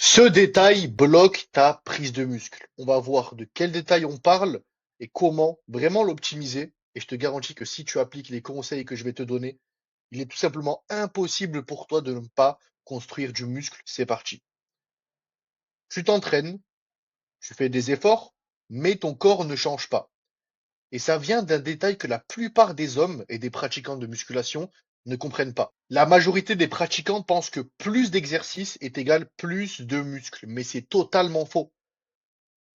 Ce détail bloque ta prise de muscle. On va voir de quel détail on parle et comment vraiment l'optimiser. Et je te garantis que si tu appliques les conseils que je vais te donner, il est tout simplement impossible pour toi de ne pas construire du muscle. C'est parti. Tu t'entraînes, tu fais des efforts, mais ton corps ne change pas. Et ça vient d'un détail que la plupart des hommes et des pratiquants de musculation ne comprennent pas. La majorité des pratiquants pensent que plus d'exercice est égal plus de muscles, mais c'est totalement faux.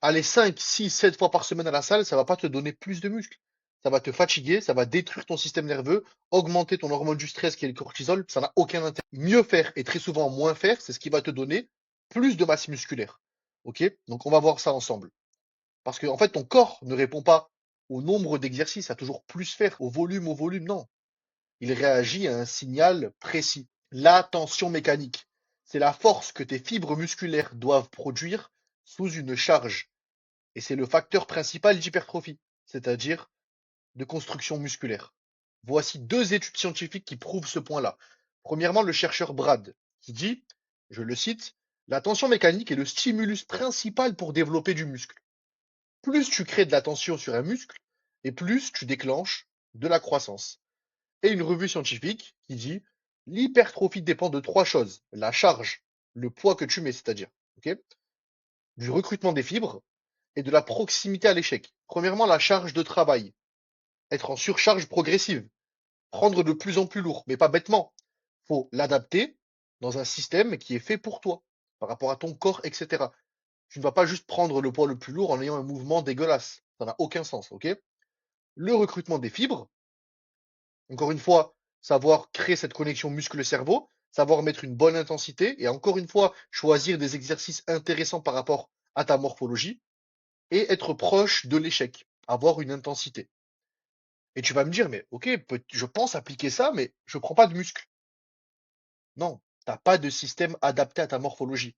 Aller 5, 6, 7 fois par semaine à la salle, ça va pas te donner plus de muscles. Ça va te fatiguer, ça va détruire ton système nerveux, augmenter ton hormone du stress qui est le cortisol, ça n'a aucun intérêt. Mieux faire et très souvent moins faire, c'est ce qui va te donner plus de masse musculaire. Ok? Donc on va voir ça ensemble. Parce que en fait, ton corps ne répond pas au nombre d'exercices, à toujours plus faire, au volume, non. Il réagit à un signal précis. La tension mécanique. C'est la force que tes fibres musculaires doivent produire sous une charge. Et c'est le facteur principal d'hypertrophie, c'est-à-dire de construction musculaire. Voici deux études scientifiques qui prouvent ce point-là. Premièrement, le chercheur Brad, qui dit, je le cite, la tension mécanique est le stimulus principal pour développer du muscle. Plus tu crées de la tension sur un muscle, et plus tu déclenches de la croissance. Et une revue scientifique qui dit, l'hypertrophie dépend de trois choses, la charge, le poids que tu mets, c'est-à-dire, ok, du recrutement des fibres, et de la proximité à l'échec. Premièrement, la charge de travail. Être en surcharge progressive. Prendre de plus en plus lourd, mais pas bêtement. Faut l'adapter dans un système qui est fait pour toi, par rapport à ton corps, etc. Tu ne vas pas juste prendre le poids le plus lourd en ayant un mouvement dégueulasse. Ça n'a aucun sens, ok? Le recrutement des fibres. Encore une fois, savoir créer cette connexion muscle-cerveau, savoir mettre une bonne intensité et encore une fois, choisir des exercices intéressants par rapport à ta morphologie et être proche de l'échec, avoir une intensité. Et tu vas me dire, mais ok, je pense appliquer ça, mais je prends pas de muscle. Non, t'as pas de système adapté à ta morphologie.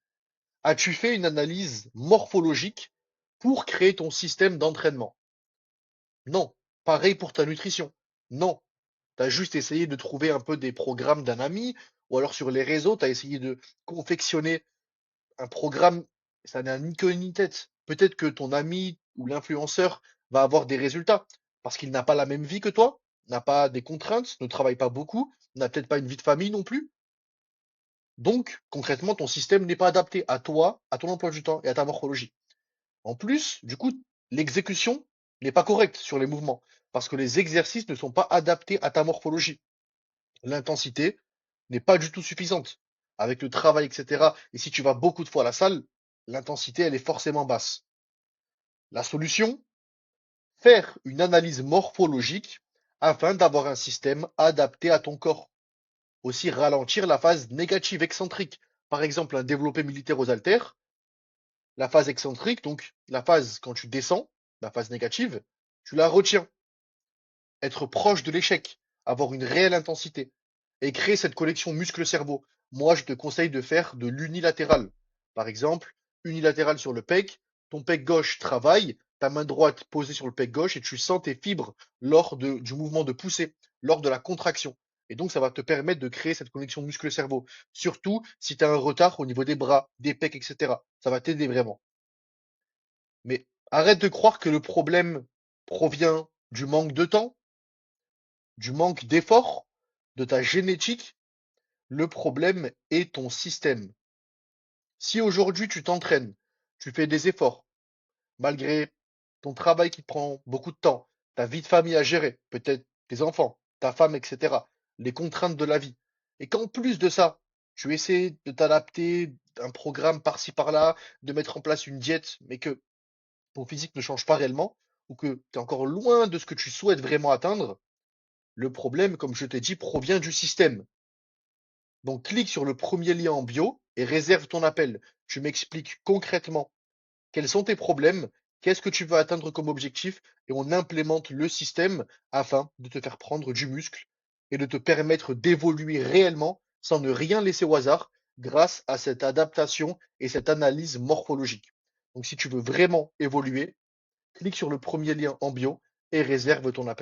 As-tu fait une analyse morphologique pour créer ton système d'entraînement? Non. Pareil pour ta nutrition. Non. T'as juste essayé de trouver un peu des programmes d'un ami, ou alors sur les réseaux, t'as essayé de confectionner un programme, ça n'a ni queue ni tête. Peut-être que ton ami ou l'influenceur va avoir des résultats parce qu'il n'a pas la même vie que toi, n'a pas des contraintes, ne travaille pas beaucoup, n'a peut-être pas une vie de famille non plus. Donc, concrètement, ton système n'est pas adapté à toi, à ton emploi du temps et à ta morphologie. En plus, du coup, l'exécution n'est pas correcte sur les mouvements parce que les exercices ne sont pas adaptés à ta morphologie. L'intensité n'est pas du tout suffisante avec le travail, etc. Et si tu vas beaucoup de fois à la salle, l'intensité, elle est forcément basse. La solution, faire une analyse morphologique afin d'avoir un système adapté à ton corps. Aussi ralentir la phase négative excentrique. Par exemple, un développé militaire aux haltères, la phase excentrique, donc la phase quand tu descends, la phase négative, tu la retiens. Être proche de l'échec, avoir une réelle intensité et créer cette connexion muscle-cerveau. Moi, je te conseille de faire de l'unilatéral. Par exemple, unilatéral sur le pec, ton pec gauche travaille, ta main droite posée sur le pec gauche et tu sens tes fibres du mouvement de poussée, lors de la contraction. Et donc, ça va te permettre de créer cette connexion muscle-cerveau. Surtout si tu as un retard au niveau des bras, des pecs, etc. Ça va t'aider vraiment. Mais arrête de croire que le problème provient du manque de temps, du manque d'effort, de ta génétique. Le problème est ton système. Si aujourd'hui tu t'entraînes, tu fais des efforts, malgré ton travail qui te prend beaucoup de temps, ta vie de famille à gérer, peut-être tes enfants, ta femme, etc., les contraintes de la vie, et qu'en plus de ça, tu essaies de t'adapter, un programme par-ci par-là, de mettre en place une diète, mais que ton physique ne change pas réellement, ou que tu es encore loin de ce que tu souhaites vraiment atteindre, le problème, comme je t'ai dit, provient du système. Donc clique sur le premier lien en bio et réserve ton appel. Tu m'expliques concrètement quels sont tes problèmes, qu'est-ce que tu veux atteindre comme objectif et on implémente le système afin de te faire prendre du muscle et de te permettre d'évoluer réellement sans ne rien laisser au hasard grâce à cette adaptation et cette analyse morphologique. Donc si tu veux vraiment évoluer, clique sur le premier lien en bio et réserve ton appel.